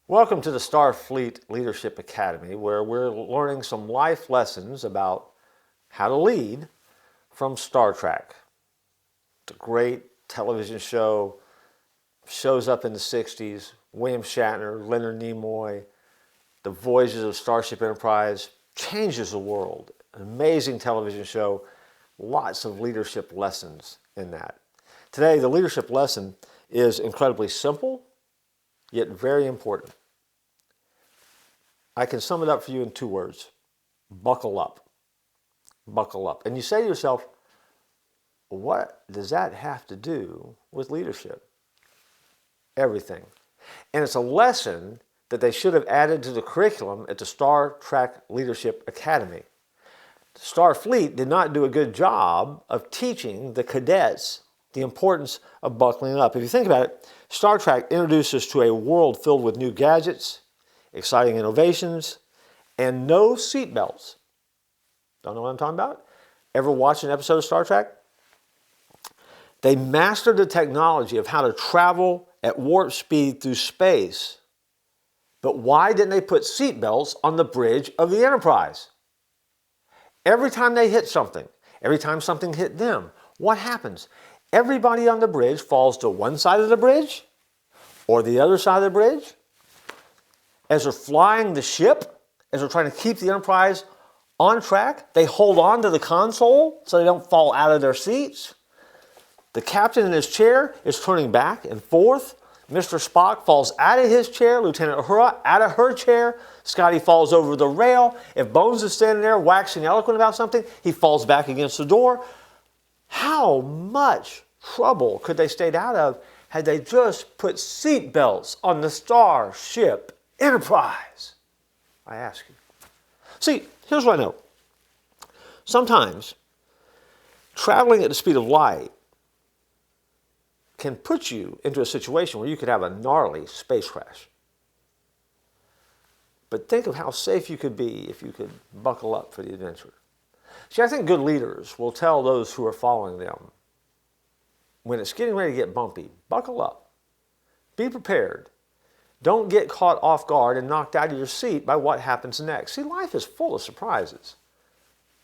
Welcome to the StarFleet Leadership Academy, where we're learning some life lessons about how to lead from Star Trek. It's a great television show, shows up in the 60s, William Shatner, Leonard Nimoy, the voyages of Starship Enterprise, changes the world. An amazing television show, lots of leadership lessons in that. Today, the leadership lesson is incredibly simple, yet very important. I can sum it up for you in 2 words. Buckle up. Buckle up. And you say to yourself, what does that have to do with leadership? Everything. And it's a lesson that they should have added to the curriculum at the Star Trek Leadership Academy. StarFleet did not do a good job of teaching the cadets the importance of buckling up. If you think about it, Star Trek introduces us to a world filled with new gadgets, exciting innovations, and no seatbelts. Don't know what I'm talking about? Ever watched an episode of Star Trek? They mastered the technology of how to travel at warp speed through space. But why didn't they put seatbelts on the bridge of the Enterprise? Every time they hit something, every time something hit them, what happens? Everybody on the bridge falls to one side of the bridge or the other side of the bridge. As they're flying the ship, as they're trying to keep the Enterprise on track, they hold on to the console so they don't fall out of their seats. The captain in his chair is turning back and forth. Mr. Spock falls out of his chair, Lieutenant Uhura out of her chair. Scotty falls over the rail. If Bones is standing there waxing eloquent about something, he falls back against the door. How much trouble could they stayed out of had they just put seat belts on the Starship Enterprise? I ask you. See, here's what I know. Sometimes traveling at the speed of light can put you into a situation where you could have a gnarly space crash. But think of how safe you could be if you could buckle up for the adventure. See, I think good leaders will tell those who are following them, when it's getting ready to get bumpy, buckle up. Be prepared. Don't get caught off guard and knocked out of your seat by what happens next. See, life is full of surprises.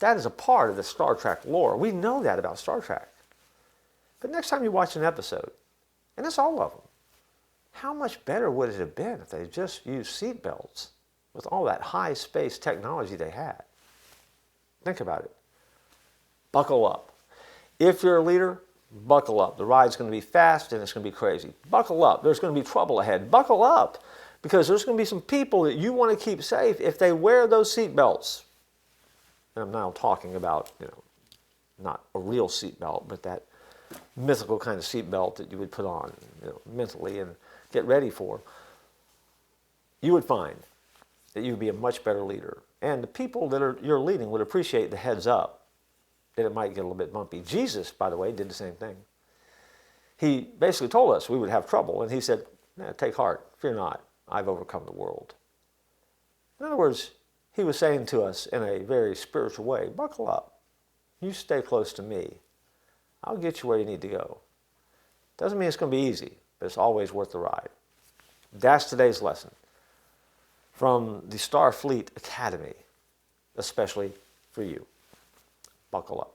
That is a part of the Star Trek lore. We know that about Star Trek. But next time you watch an episode, and it's all of them, how much better would it have been if they just used seat belts with all that high space technology they had? Think about it. Buckle up. If you're a leader, buckle up. The ride's going to be fast and it's going to be crazy. Buckle up. There's going to be trouble ahead. Buckle up, because there's going to be some people that you want to keep safe if they wear those seat belts. And I'm now talking about, not a real seat belt, but that mythical kind of seat belt that you would put on, mentally and get ready for. You would find that you would be a much better leader. And the people that you're leading would appreciate the heads up that it might get a little bit bumpy. Jesus, by the way, did the same thing. He basically told us we would have trouble, and he said, take heart, fear not, I've overcome the world. In other words, he was saying to us in a very spiritual way, buckle up. You stay close to me. I'll get you where you need to go. Doesn't mean it's going to be easy, but it's always worth the ride. That's today's lesson from the StarFleet Academy, especially for you. Buckle up.